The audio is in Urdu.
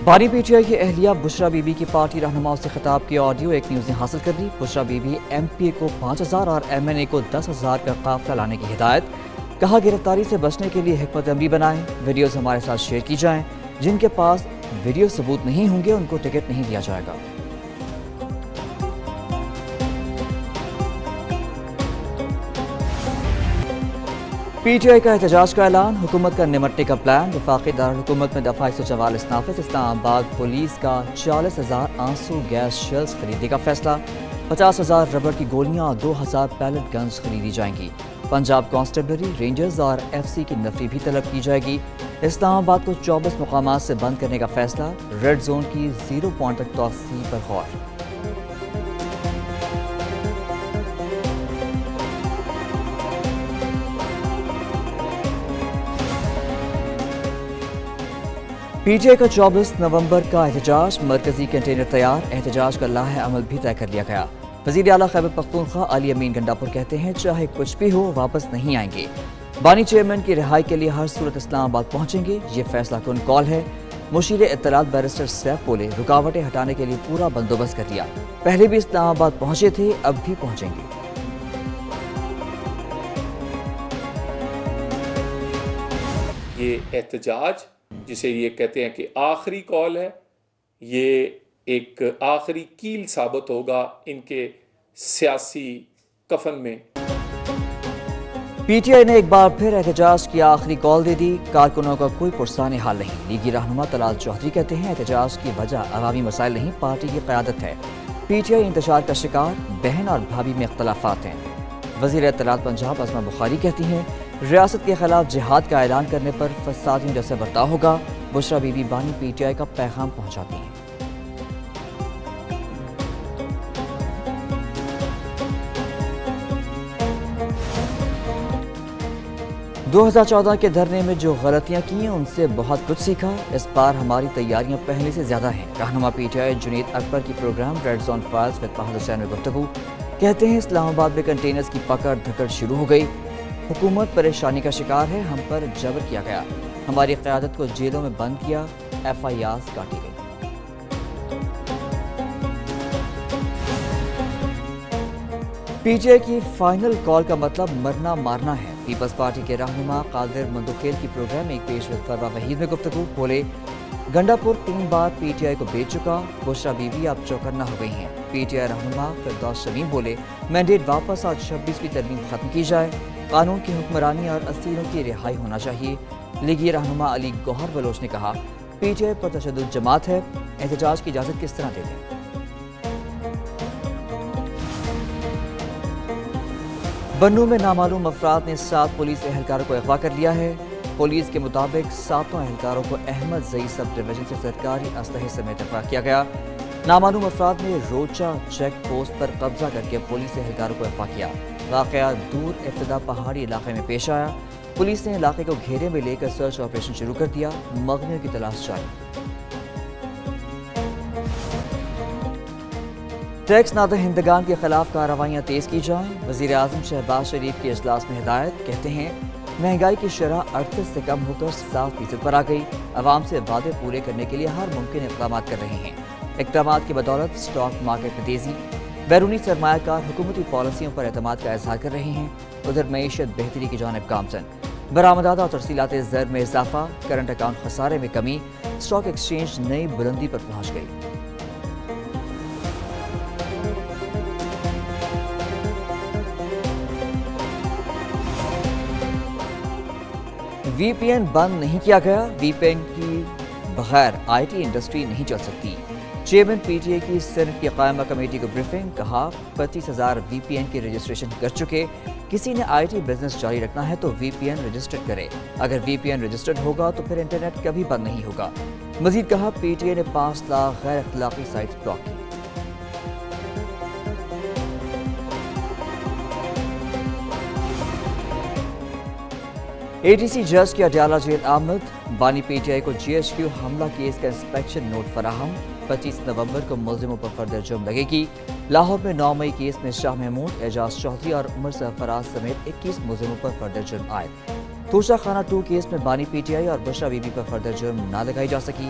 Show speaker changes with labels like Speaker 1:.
Speaker 1: بانی پی ٹی آئی کی اہلیہ بشرا بی بی کی پارٹی رہنماؤں سے خطاب کی آڈیو ایک نیوز نے حاصل کر لی۔ بشرا بی بی ایم پی اے کو 5,000 اور ایم این اے کو 10,000 کا قافلہ لانے کی ہدایت۔ کہا گرفتاری سے بچنے کے لیے حکمت عملی بنائیں، ویڈیوز ہمارے ساتھ شیئر کی جائیں، جن کے پاس ویڈیو ثبوت نہیں ہوں گے ان کو ٹکٹ نہیں دیا جائے گا۔ پی ٹی آئی کا احتجاج کا اعلان، حکومت کا نمٹنے کا پلان۔ وفاقی دارالحکومت میں دفعہ 144 نافذ۔ اسلام آباد پولیس کا 40,000 آنسو گیس شیلز خریدنے کا فیصلہ۔ 50,000 ربڑ کی گولیاں اور 2,000 پیلٹ گنز خریدی جائیں گی۔ پنجاب کانسٹیبلری، رینجرز اور ایف سی کی نفری بھی طلب کی جائے گی۔ اسلام آباد کو 24 مقامات سے بند کرنے کا فیصلہ۔ ریڈ زون کی 0 پوائنٹ تک توسیع پر غور۔ پی ٹی آئی کا 24 نومبر کا احتجاج، مرکزی کنٹینر تیار، احتجاج کا لائحہ عمل بھی طے کر لیا گیا۔ وزیر اعلیٰ خیبر پختونخوا علی امین گنڈاپور کہتے ہیں چاہے کچھ بھی ہو واپس نہیں آئیں گے۔ بانی چیئرمین کی رہائی کے لیے ہر صورت اسلام آباد پہنچیں گے، یہ فیصلہ کن کال ہے۔ مشیر اطلاعات بیرسٹر سیف بولے رکاوٹیں ہٹانے کے لیے پورا بندوبست کر لیا، پہلے بھی اسلام آباد پہنچے تھے اب بھی پہنچیں گے۔
Speaker 2: یہ احتجاج جسے یہ کہتے ہیں کہ آخری کال ہے، یہ ایک آخری کیل ثابت ہوگا ان کے سیاسی کفن میں۔
Speaker 1: پی ٹی آئی نے ایک بار پھر احتجاج کی آخری کال دے دی، کارکنوں کا کوئی پرسان حال نہیں۔ لیگی رہنما طلال چودھری کہتے ہیں احتجاج کی وجہ عوامی مسائل نہیں، پارٹی کی قیادت ہے۔ پی ٹی آئی انتشار کا شکار، بہن اور بھابھی میں اختلافات ہیں۔ وزیر اطلاعات پنجاب عظمہ بخاری کہتی ہیں ریاست کے خلاف جہاد کا اعلان کرنے پر فسادیوں جیسے برتاؤ ہوگا۔ بشرا بی بی بانی پی ٹی آئی کا پیغام پہنچاتی ہیں۔ 2014 کے دھرنے میں جو غلطیاں کی ہیں ان سے بہت کچھ سیکھا، اس بار ہماری تیاریاں پہلے سے زیادہ ہیں۔ رہنما P T I Junaid Akbar کی program red zone files with Fahad Hussain میں گفتگو، کہتے ہیں اسلام آباد میں کنٹینرز کی پکڑ دھکڑ شروع ہو گئی، حکومت پریشانی کا شکار ہے، ہم پر جبر کیا گیا، ہماری قیادت کو جیلوں میں بند کیا، ایف آئی آرز کاٹی گئی۔ پی ٹی آئی کی فائنل کال کا مطلب مرنا مارنا ہے۔ پیپلز پارٹی کے رہنما قادر مندوخیل کی پروگرام ایک پیش فروا وحید میں گفتگو، بولے گنڈاپور 3 بار پی ٹی آئی کو بیچ چکا، بشرا بی بی اب چوکنا ہو گئی ہیں۔ پی ٹی آئی رہنما فردوس شمیم بولے مینڈیٹ واپس اور 26 کی ترمیم ختم کی جائے، قانون کی حکمرانی اور اسیروں کی رہائی ہونا چاہیے۔ لیگی رہنما علی گوہر بلوچ نے کہا پی ٹی آئی پر تشدد جماعت ہے، احتجاج کی اجازت کس طرح دے دیں۔ بنوں میں نامعلوم افراد نے 7 پولیس اہلکاروں کو اغوا کر لیا ہے۔ پولیس کے مطابق 7 اہلکاروں کو احمد زئی سب ڈویژن سے سرکاری اسلحے سمیت اغوا کیا گیا۔ نامعلوم افراد نے روچا چیک پوسٹ پر قبضہ کر کے پولیس اہلکاروں کو اغوا کیا۔ واقعہ دور ابتدا پہاڑی علاقے میں پیش آیا، پولیس نے علاقے کو گھیرے میں لے کر سرچ آپریشن شروع کر دیا، مغنیوں کی تلاش جاری۔ ٹیکس نادہندگان کے خلاف کارروائیاں تیز کی جائیں، وزیر اعظم شہباز شریف کے اجلاس میں ہدایت، کہتے ہیں مہنگائی کی شرح 38 سے کم ہو کر 7% پر آ گئی، عوام سے وعدے پورے کرنے کے لیے ہر ممکن اقدامات کر رہے ہیں، اقدامات کی بدولت اسٹاک مارکیٹ میں تیزی، بیرونی سرمایہ کار حکومتی پالیسیوں پر اعتماد کا اظہار کر رہے ہیں، ادھر معیشت بہتری کی جانب گامزن، برآمدات اور ترسیلات زر میں اضافہ، کرنٹ اکاؤنٹ خسارے میں کمی، اسٹاک ایکسچینج نئی بلندی پر پہنچ گئی۔ وی پی این بند نہیں کیا گیا، وی پی این کی بغیر آئی ٹی انڈسٹری نہیں چل سکتی۔ چیئرمین پی ٹی آئی کی سینٹ کی قائمہ کمیٹی کو بریفنگ، کہا 25,000 وی پی این کی رجسٹریشن کر چکے، کسی نے آئی ٹی بزنس جاری رکھنا ہے تو وی پی این رجسٹرڈ کرے، اگر وی پی این رجسٹرڈ ہوگا تو پھر انٹرنیٹ کبھی بند نہیں ہوگا۔ مزید کہا پی ٹی آئی نے 5 لاکھ غیر اخلاقی سائٹس بلاک کی۔ اے ٹی سی جج کی اڈیالہ جیل آمد، بانی پی ٹی آئی کو جی ایچ کیو حملہ کیس کا انسپیکشن نوٹ فراہم، 25 نومبر کو ملزموں پر فردر جرم لگے گی۔ لاہور میں 9 مئی کیس میں شاہ محمود، اعجاز چودھری اور عمر سرفراز سمیت 21 ملزموں پر فردر جرم عائد۔ توشہ خانہ 2 کیس میں بانی پی ٹی آئی اور بشرا بی بی پر فردر جرم نہ لگائی جا سکی۔